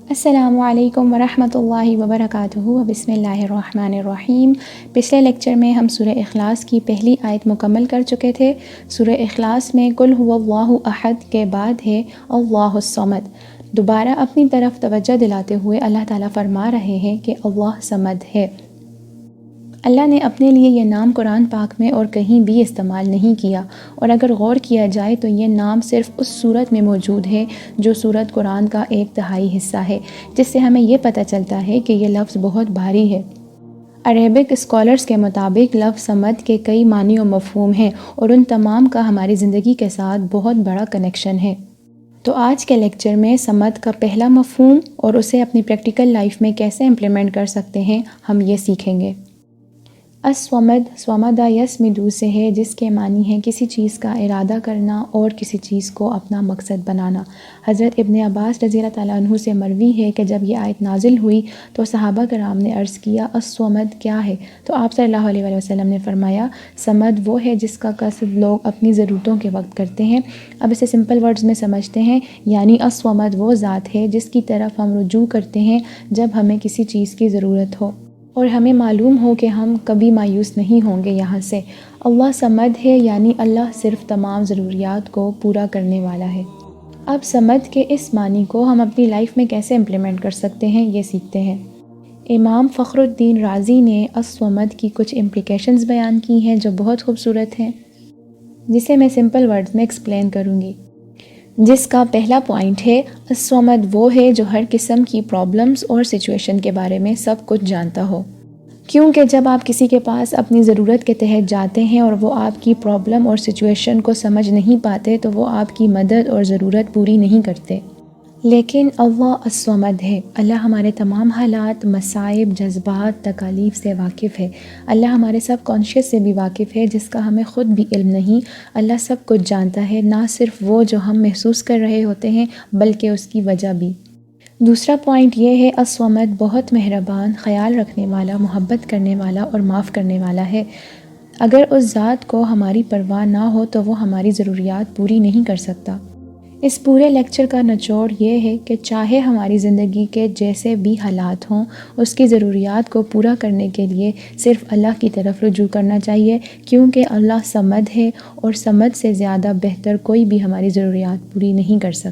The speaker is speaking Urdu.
السلام علیکم ورحمۃ اللہ وبرکاتہ، بسم اللہ الرحمن الرحیم۔ پچھلے لیکچر میں ہم سورہ اخلاص کی پہلی آیت مکمل کر چکے تھے۔ سورہ اخلاص میں قل هو اللہ احد کے بعد ہے اللہ الصمد۔ دوبارہ اپنی طرف توجہ دلاتے ہوئے اللہ تعالیٰ فرما رہے ہیں کہ اللہ صمد ہے۔ اللہ نے اپنے لیے یہ نام قرآن پاک میں اور کہیں بھی استعمال نہیں کیا، اور اگر غور کیا جائے تو یہ نام صرف اس صورت میں موجود ہے جو صورت قرآن کا 1/3 حصہ ہے، جس سے ہمیں یہ پتہ چلتا ہے کہ یہ لفظ بہت بھاری ہے۔ عربک اسکالرز کے مطابق لفظ صمد کے کئی معنی و مفہوم ہیں، اور ان تمام کا ہماری زندگی کے ساتھ بہت بڑا کنیکشن ہے۔ تو آج کے لیکچر میں صمد کا پہلا مفہوم اور اسے اپنی پریکٹیکل لائف میں کیسے امپلیمنٹ کر سکتے ہیں، ہم یہ سیکھیں گے۔ الصمد صمد یصمد سے ہے، جس کے معنی ہیں کسی چیز کا ارادہ کرنا اور کسی چیز کو اپنا مقصد بنانا۔ حضرت ابن عباس رضی اللہ تعالیٰ عنہ سے مروی ہے کہ جب یہ آیت نازل ہوئی تو صحابہ کرام نے عرض کیا الصمد کیا ہے؟ تو آپ صلی اللہ علیہ وآلہ وسلم نے فرمایا صمد وہ ہے جس کا قصد لوگ اپنی ضرورتوں کے وقت کرتے ہیں۔ اب اسے سمپل ورڈز میں سمجھتے ہیں، یعنی الصمد وہ ذات ہے جس کی طرف ہم رجوع کرتے ہیں جب ہمیں کسی چیز کی ضرورت ہو، اور ہمیں معلوم ہو کہ ہم کبھی مایوس نہیں ہوں گے یہاں سے۔ اللہ صمد ہے، یعنی اللہ صرف تمام ضروریات کو پورا کرنے والا ہے۔ اب صمد کے اس معنی کو ہم اپنی لائف میں کیسے امپلیمنٹ کر سکتے ہیں، یہ سیکھتے ہیں۔ امام فخر الدین رازی نے الصمد کی کچھ امپلیکیشنز بیان کی ہیں جو بہت خوبصورت ہیں، جسے میں سمپل ورڈز میں ایکسپلین کروں گی۔ جس کا پہلا پوائنٹ ہے الصمد وہ ہے جو ہر قسم کی پرابلمز اور سچویشن کے بارے میں سب کچھ جانتا ہو، کیونکہ جب آپ کسی کے پاس اپنی ضرورت کے تحت جاتے ہیں اور وہ آپ کی پرابلم اور سچویشن کو سمجھ نہیں پاتے تو وہ آپ کی مدد اور ضرورت پوری نہیں کرتے۔ لیکن اللہ الصمد ہے، اللہ ہمارے تمام حالات، مصائب، جذبات، تکالیف سے واقف ہے۔ اللہ ہمارے سب کانشیس سے بھی واقف ہے، جس کا ہمیں خود بھی علم نہیں۔ اللہ سب کچھ جانتا ہے، نہ صرف وہ جو ہم محسوس کر رہے ہوتے ہیں بلکہ اس کی وجہ بھی۔ دوسرا پوائنٹ یہ ہے الصمد بہت مہربان، خیال رکھنے والا، محبت کرنے والا اور معاف کرنے والا ہے۔ اگر اس ذات کو ہماری پرواہ نہ ہو تو وہ ہماری ضروریات پوری نہیں کر سکتا۔ اس پورے لیکچر کا نچوڑ یہ ہے کہ چاہے ہماری زندگی کے جیسے بھی حالات ہوں، اس کی ضروریات کو پورا کرنے کے لیے صرف اللہ کی طرف رجوع کرنا چاہیے، کیونکہ اللہ صمد ہے اور صمد سے زیادہ بہتر کوئی بھی ہماری ضروریات پوری نہیں کر سکتا۔